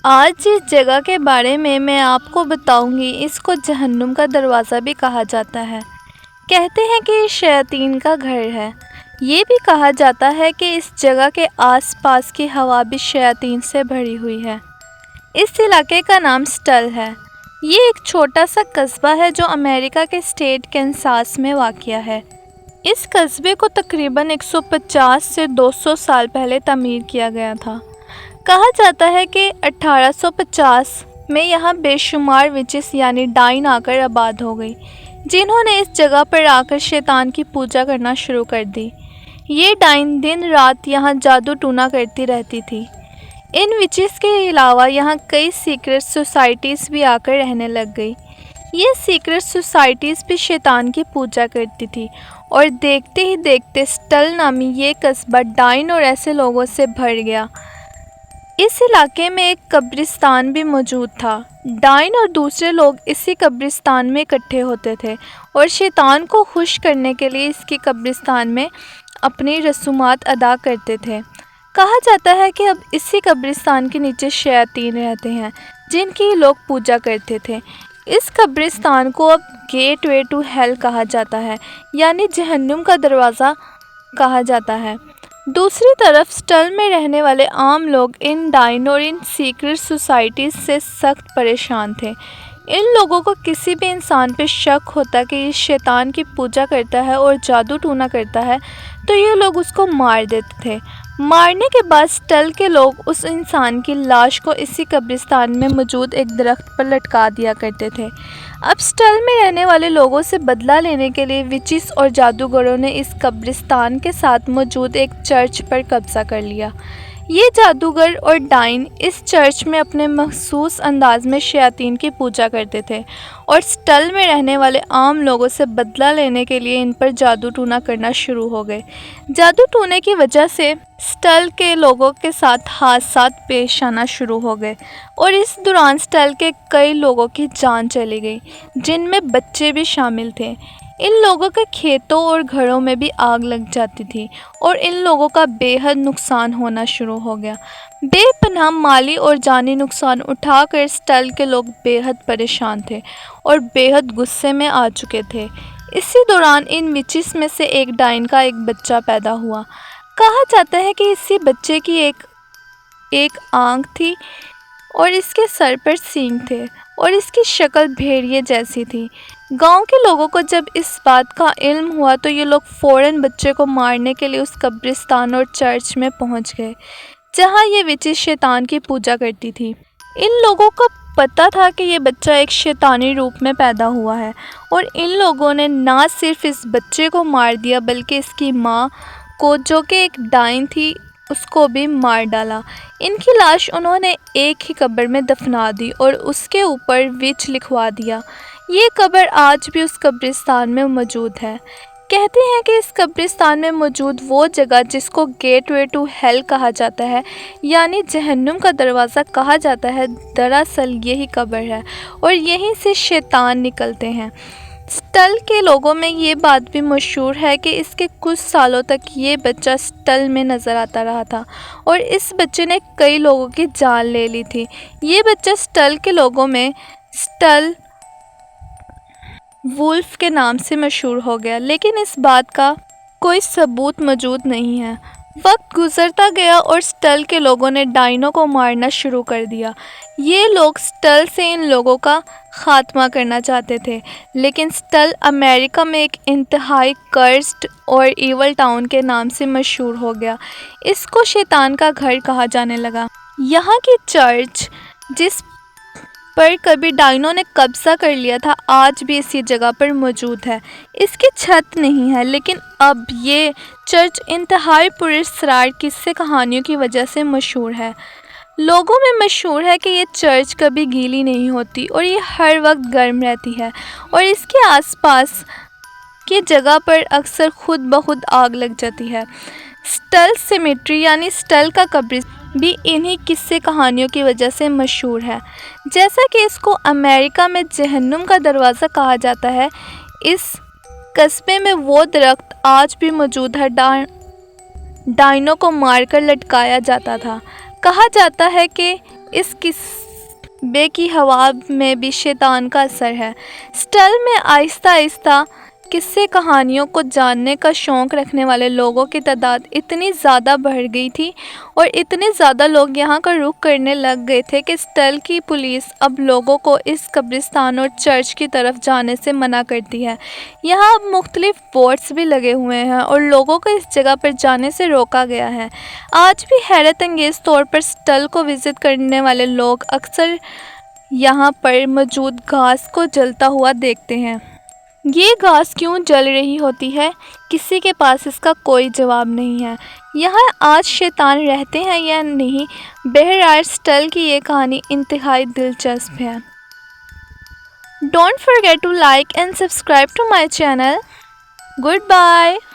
آج جس جگہ کے بارے میں آپ کو بتاؤں گی اس کو جہنم کا دروازہ بھی کہا جاتا ہے۔ کہتے ہیں کہ یہ شیاطین کا گھر ہے۔ یہ بھی کہا جاتا ہے کہ اس جگہ کے آس پاس کی ہوا بھی شیاطین سے بھری ہوئی ہے۔ اس علاقے کا نام سٹل ہے۔ یہ ایک چھوٹا سا قصبہ ہے جو امریکہ کے اسٹیٹ کینساس میں واقع ہے۔ اس قصبے کو تقریباً 150 سے 200 سال پہلے تعمیر کیا گیا تھا۔ کہا جاتا ہے کہ 1850 میں یہاں بے شمار وچز یعنی ڈائن آ کر آباد ہو گئی، جنہوں نے اس جگہ پر آ کر شیطان کی پوجا کرنا شروع کر دی۔ یہ ڈائن دن رات یہاں جادو ٹونا کرتی رہتی تھی۔ ان وچز کے علاوہ یہاں کئی سیکرٹ سوسائٹیز بھی آ کر رہنے لگ گئی۔ یہ سیکرٹ سوسائٹیز بھی شیطان کی پوجا کرتی تھی اور دیکھتے ہی دیکھتے سٹل نامی یہ قصبہ ڈائن اور ایسے لوگوں سے بھر گیا۔ اس علاقے میں ایک قبرستان بھی موجود تھا۔ ڈائن اور دوسرے لوگ اسی قبرستان میں اکٹھے ہوتے تھے اور شیطان کو خوش کرنے کے لیے اس کی قبرستان میں اپنی رسومات ادا کرتے تھے۔ کہا جاتا ہے کہ اب اسی قبرستان کے نیچے شیاطین رہتے ہیں جن کی لوگ پوجا کرتے تھے۔ اس قبرستان کو اب گیٹ وے ٹو ہیل کہا جاتا ہے، یعنی جہنم کا دروازہ کہا جاتا ہے۔ دوسری طرف سٹل میں رہنے والے عام لوگ ان ڈائن اور ان سیکرٹ سوسائٹیز سے سخت پریشان تھے۔ ان لوگوں کو کسی بھی انسان پہ شک ہوتا کہ یہ شیطان کی پوجا کرتا ہے اور جادو ٹونا کرتا ہے تو یہ لوگ اس کو مار دیتے تھے۔ مارنے کے بعد سٹل کے لوگ اس انسان کی لاش کو اسی قبرستان میں موجود ایک درخت پر لٹکا دیا کرتے تھے۔ اب سٹل میں رہنے والے لوگوں سے بدلہ لینے کے لیے وچز اور جادوگروں نے اس قبرستان کے ساتھ موجود ایک چرچ پر قبضہ کر لیا۔ یہ جادوگر اور ڈائن اس چرچ میں اپنے مخصوص انداز میں شیاطین کی پوجا کرتے تھے اور سٹل میں رہنے والے عام لوگوں سے بدلہ لینے کے لیے ان پر جادو ٹونا کرنا شروع ہو گئے۔ جادو ٹونے کی وجہ سے سٹل کے لوگوں کے ساتھ حادثات پیش آنا شروع ہو گئے اور اس دوران سٹل کے کئی لوگوں کی جان چلی گئی، جن میں بچے بھی شامل تھے۔ ان لوگوں کے کھیتوں اور گھروں میں بھی آگ لگ جاتی تھی اور ان لوگوں کا بے حد نقصان ہونا شروع ہو گیا۔ بے پناہ مالی اور جانی نقصان اٹھا کر سٹل کے لوگ بے حد پریشان تھے اور بے حد غصے میں آ چکے تھے۔ اسی دوران ان وچز میں سے ایک ڈائن کا ایک بچہ پیدا ہوا۔ کہا جاتا ہے کہ اسی بچے کی ایک آنکھ تھی اور اس کے سر پر سینگ تھے اور اس کی شکل بھیڑیے جیسی تھی۔ گاؤں کے لوگوں کو جب اس بات کا علم ہوا تو یہ لوگ فوراً بچے کو مارنے کے لیے اس قبرستان اور چرچ میں پہنچ گئے جہاں یہ وچز شیطان کی پوجا کرتی تھی۔ ان لوگوں کو پتہ تھا کہ یہ بچہ ایک شیطانی روپ میں پیدا ہوا ہے اور ان لوگوں نے نہ صرف اس بچے کو مار دیا بلکہ اس کی ماں کو، جو کہ ایک ڈائن تھی، اس کو بھی مار ڈالا۔ ان کی لاش انہوں نے ایک ہی قبر میں دفنا دی اور اس کے اوپر وچ لکھوا دیا۔ یہ قبر آج بھی اس قبرستان میں موجود ہے۔ کہتے ہیں کہ اس قبرستان میں موجود وہ جگہ جس کو گیٹ وے ٹو ہیل کہا جاتا ہے، یعنی جہنم کا دروازہ کہا جاتا ہے، دراصل یہی قبر ہے اور یہیں سے شیطان نکلتے ہیں۔ سٹل کے لوگوں میں یہ بات بھی مشہور ہے کہ اس کے کچھ سالوں تک یہ بچہ سٹل میں نظر آتا رہا تھا اور اس بچے نے کئی لوگوں کی جان لے لی تھی۔ یہ بچہ سٹل کے لوگوں میں سٹل وولف کے نام سے مشہور ہو گیا، لیکن اس بات کا کوئی ثبوت موجود نہیں ہے۔ وقت گزرتا گیا اور سٹل کے لوگوں نے ڈائنوں کو مارنا شروع کر دیا۔ یہ لوگ سٹل سے ان لوگوں کا خاتمہ کرنا چاہتے تھے، لیکن سٹل امریکہ میں ایک انتہائی کرسڈ اور ایول ٹاؤن کے نام سے مشہور ہو گیا۔ اس کو شیطان کا گھر کہا جانے لگا۔ یہاں کی چرچ، جس پر کبھی ڈائنوں نے قبضہ کر لیا تھا، آج بھی اسی جگہ پر موجود ہے۔ اس کی چھت نہیں ہے، لیکن اب یہ چرچ انتہائی پراسرار قصے کہانیوں کی وجہ سے مشہور ہے۔ لوگوں میں مشہور ہے کہ یہ چرچ کبھی گیلی نہیں ہوتی اور یہ ہر وقت گرم رہتی ہے اور اس کے آس پاس کی جگہ پر اکثر خود بخود آگ لگ جاتی ہے۔ سٹل سیمیٹری یعنی سٹل کا قبرستان بھی انہی قصے کہانیوں کی وجہ سے مشہور ہے۔ جیسا کہ اس کو امریکہ میں جہنم کا دروازہ کہا جاتا ہے، اس قصبے میں وہ درخت آج بھی موجود ہے ڈائنوں کو مار کر لٹکایا جاتا تھا۔ کہا جاتا ہے کہ اس قصبے کی ہوا میں بھی شیطان کا اثر ہے۔ اسٹل میں آہستہ آہستہ قصے کہانیوں کو جاننے کا شوق رکھنے والے لوگوں کی تعداد اتنی زیادہ بڑھ گئی تھی اور اتنے زیادہ لوگ یہاں کا رخ کرنے لگ گئے تھے کہ اسٹل کی پولیس اب لوگوں کو اس قبرستان اور چرچ کی طرف جانے سے منع کرتی ہے۔ یہاں اب مختلف بورڈز بھی لگے ہوئے ہیں اور لوگوں کو اس جگہ پر جانے سے روکا گیا ہے۔ آج بھی حیرت انگیز طور پر اسٹل کو وزٹ کرنے والے لوگ اکثر یہاں پر موجود گھاس کو جلتا ہوا دیکھتے ہیں۔ یہ گھاس کیوں جل رہی ہوتی ہے؟ کسی کے پاس اس کا کوئی جواب نہیں ہے۔ یہاں آج شیطان رہتے ہیں یا نہیں؟ بہرحال اسٹل کی یہ کہانی انتہائی دلچسپ ہے۔ Don't forget to like and subscribe to my channel. Goodbye.